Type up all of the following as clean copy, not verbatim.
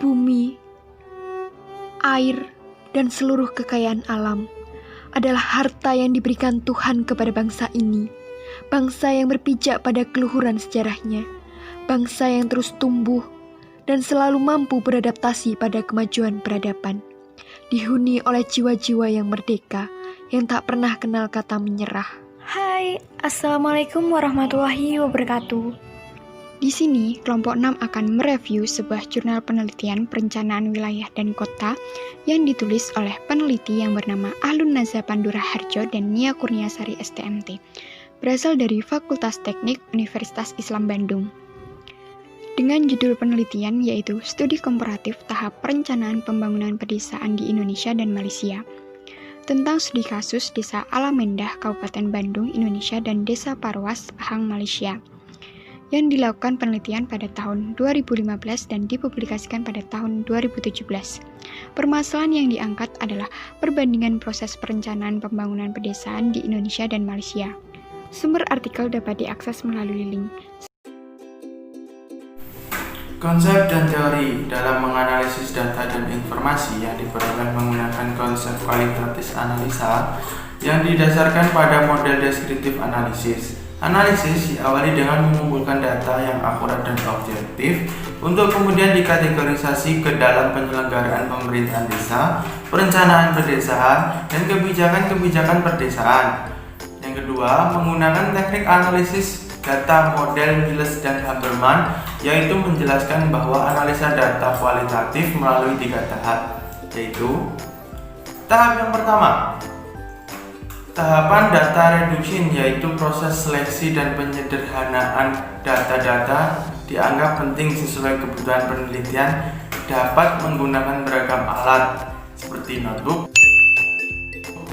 bumi, air, dan seluruh kekayaan alam adalah harta yang diberikan Tuhan kepada bangsa ini. Bangsa yang berpijak pada keluhuran sejarahnya, bangsa yang terus tumbuh dan selalu mampu beradaptasi pada kemajuan peradaban, dihuni oleh jiwa-jiwa yang merdeka, yang tak pernah kenal kata menyerah. Hai, Assalamualaikum warahmatullahi wabarakatuh. Di sini, kelompok 6 akan mereview sebuah jurnal penelitian perencanaan wilayah dan kota yang ditulis oleh peneliti yang bernama Ahlun Naza Pandura Harjo dan Nia Kurniasari STMT, berasal dari Fakultas Teknik Universitas Islam Bandung. Dengan judul penelitian yaitu Studi Komparatif Tahap Perencanaan Pembangunan Pedesaan di Indonesia dan Malaysia, tentang studi kasus Desa Alamendah, Kabupaten Bandung, Indonesia dan Desa Parwas, Pahang, Malaysia, yang dilakukan penelitian pada tahun 2015 dan dipublikasikan pada tahun 2017. Permasalahan yang diangkat adalah perbandingan proses perencanaan pembangunan pedesaan di Indonesia dan Malaysia. Sumber artikel dapat diakses melalui link. Konsep dan teori dalam menganalisis data dan informasi yang diperoleh menggunakan konsep kualitatif analisa yang didasarkan pada model deskriptif analisis. Analisis diawali dengan mengumpulkan data yang akurat dan objektif untuk kemudian dikategorisasi ke dalam penyelenggaraan pemerintahan desa, perencanaan pedesaan, dan kebijakan-kebijakan pedesaan. Yang kedua, menggunakan teknik analisis data model Miles dan Haberman, yaitu menjelaskan bahwa analisa data kualitatif melalui 3 tahap, yaitu tahap yang pertama, tahapan data reduction, yaitu proses seleksi dan penyederhanaan data-data dianggap penting sesuai kebutuhan penelitian dapat menggunakan beragam alat seperti notebook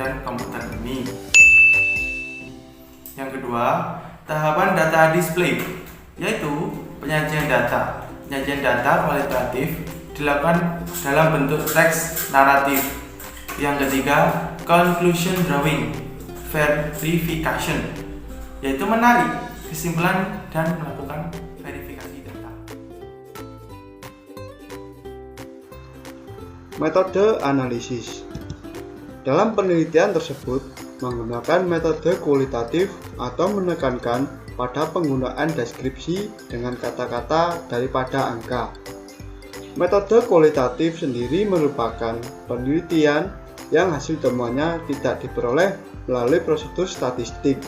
dan komputer ini. Yang kedua, tahapan data display, yaitu penyajian data. Penyajian data kualitatif dilakukan dalam bentuk teks naratif. Yang ketiga, conclusion drawing, verification, yaitu menarik kesimpulan dan melakukan verifikasi data. Metode analisis. Dalam penelitian tersebut menggunakan metode kualitatif atau menekankan pada penggunaan deskripsi dengan kata-kata daripada angka. Metode kualitatif sendiri merupakan penelitian yang hasil temuannya tidak diperoleh melalui prosedur statistik,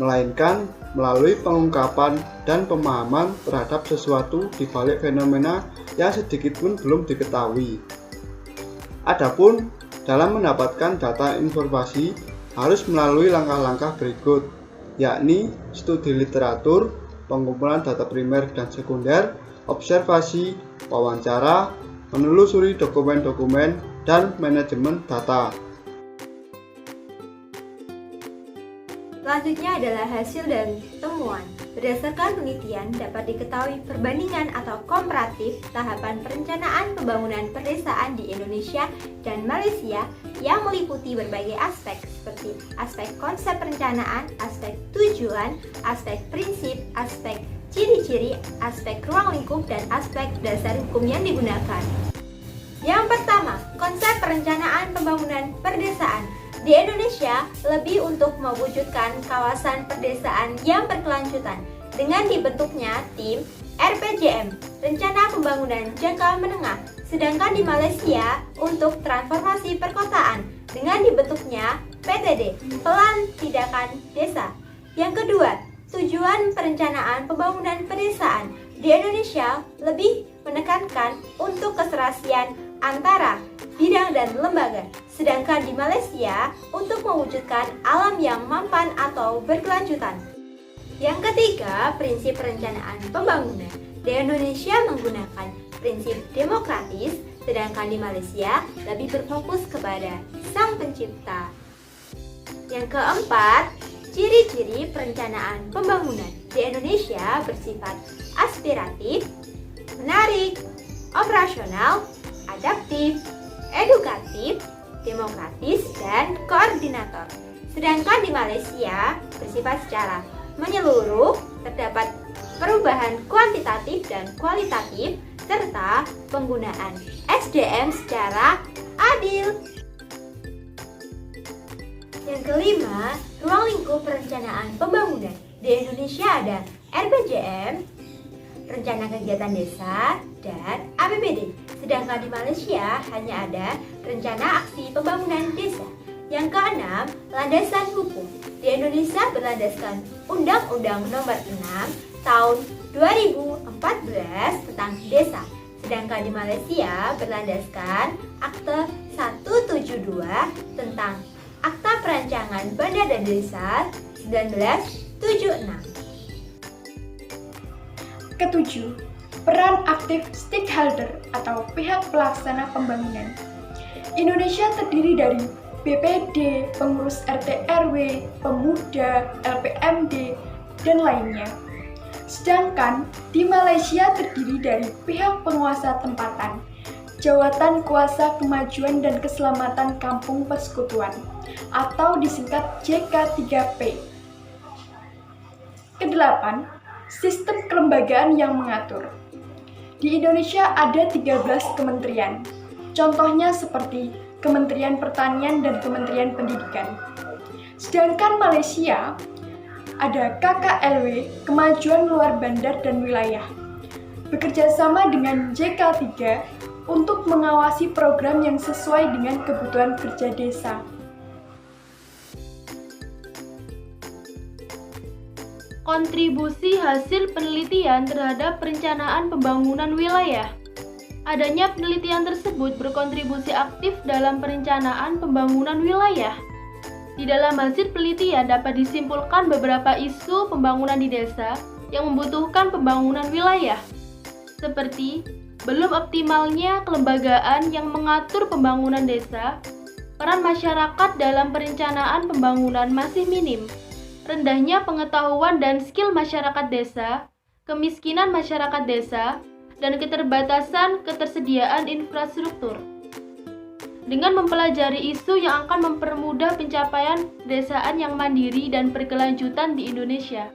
melainkan melalui pengungkapan dan pemahaman terhadap sesuatu di balik fenomena yang sedikitpun belum diketahui. Adapun dalam mendapatkan data informasi harus melalui langkah-langkah berikut, yakni studi literatur, pengumpulan data primer dan sekunder, observasi, wawancara, menelusuri dokumen-dokumen, dan manajemen data. Selanjutnya adalah hasil dari temuan. Berdasarkan penelitian dapat diketahui perbandingan atau komparatif tahapan perencanaan pembangunan pedesaan di Indonesia dan Malaysia yang meliputi berbagai aspek seperti aspek konsep perencanaan, aspek tujuan, aspek prinsip, aspek ciri-ciri, aspek ruang lingkup, dan aspek dasar hukum yang digunakan. Yang pertama, konsep perencanaan pembangunan pedesaan. Di Indonesia, lebih untuk mewujudkan kawasan pedesaan yang berkelanjutan dengan dibentuknya tim RPJM, Rencana Pembangunan Jangka Menengah. Sedangkan di Malaysia, untuk transformasi perkotaan dengan dibentuknya PTD, Pelan Tindakan Desa. Yang kedua, tujuan perencanaan pembangunan pedesaan. Di Indonesia, lebih menekankan untuk keserasian antara bidang dan lembaga. Sedangkan di Malaysia, untuk mewujudkan alam yang mampan atau berkelanjutan. Yang ketiga, prinsip perencanaan pembangunan. Di Indonesia menggunakan prinsip demokratis, sedangkan di Malaysia lebih berfokus kepada sang pencipta. Yang keempat, ciri-ciri perencanaan pembangunan. Di Indonesia bersifat aspiratif, menarik, operasional, adaptif, edukatif, demokratis, dan koordinator. Sedangkan di Malaysia bersifat secara menyeluruh, terdapat perubahan kuantitatif dan kualitatif, serta penggunaan SDM secara adil. Yang kelima, ruang lingkup perencanaan pembangunan. Di Indonesia ada RPJM, Rencana Kegiatan Desa, dan APBD. Sedangkan di Malaysia hanya ada Rencana Aksi Pembangunan Desa. Yang keenam, landasan hukum. Di Indonesia berlandaskan Undang-Undang Nomor 6 Tahun 2014 tentang desa. Sedangkan di Malaysia berlandaskan Akte 172 tentang Akta Perancangan Bandar dan Desa 1976. Ketujuh, peran aktif stakeholder atau pihak pelaksana pembangunan. Indonesia terdiri dari BPD, pengurus RT RW, pemuda, LPMD, dan lainnya. Sedangkan di Malaysia terdiri dari pihak penguasa tempatan, Jawatan Kuasa Kemajuan dan Keselamatan Kampung Persekutuan, atau disingkat JK3P. Kedelapan, sistem kelembagaan yang mengatur. Di Indonesia ada 13 kementerian, contohnya seperti Kementerian Pertanian dan Kementerian Pendidikan. Sedangkan Malaysia ada KKLW, Kemajuan Luar Bandar dan Wilayah, bekerja sama dengan JK3 untuk mengawasi program yang sesuai dengan kebutuhan kerja desa. Kontribusi hasil penelitian terhadap perencanaan pembangunan wilayah. Adanya penelitian tersebut berkontribusi aktif dalam perencanaan pembangunan wilayah. Di dalam hasil penelitian dapat disimpulkan beberapa isu pembangunan di desa yang membutuhkan pembangunan wilayah, seperti belum optimalnya kelembagaan yang mengatur pembangunan desa, peran masyarakat dalam perencanaan pembangunan masih minim, rendahnya pengetahuan dan skill masyarakat desa, kemiskinan masyarakat desa, dan keterbatasan ketersediaan infrastruktur. Dengan mempelajari isu yang akan mempermudah pencapaian pedesaan yang mandiri dan berkelanjutan di Indonesia.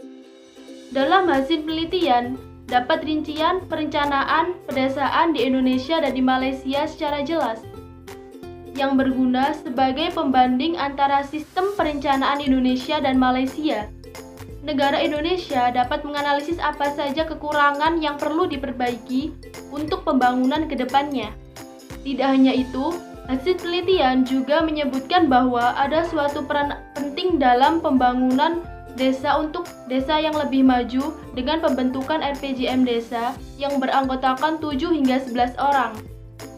Dalam hasil penelitian, dapat rincian perencanaan pedesaan di Indonesia dan di Malaysia secara jelas, yang berguna sebagai pembanding antara sistem perencanaan Indonesia dan Malaysia. Negara Indonesia dapat menganalisis apa saja kekurangan yang perlu diperbaiki untuk pembangunan ke depannya. Tidak hanya itu, hasil penelitian juga menyebutkan bahwa ada suatu peran penting dalam pembangunan desa untuk desa yang lebih maju dengan pembentukan RPJM desa yang beranggotakan 7 hingga 11 orang.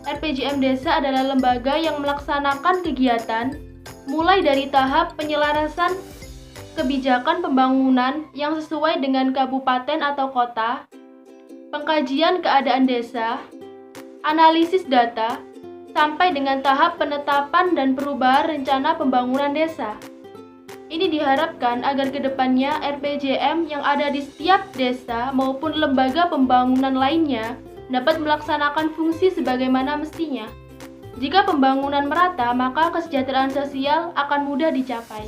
RPJM desa adalah lembaga yang melaksanakan kegiatan mulai dari tahap penyelarasan kebijakan pembangunan yang sesuai dengan kabupaten atau kota, pengkajian keadaan desa, analisis data, sampai dengan tahap penetapan dan perubahan rencana pembangunan desa. Ini diharapkan agar kedepannya RPJM yang ada di setiap desa maupun lembaga pembangunan lainnya dapat melaksanakan fungsi sebagaimana mestinya. Jika pembangunan merata, maka kesejahteraan sosial akan mudah dicapai.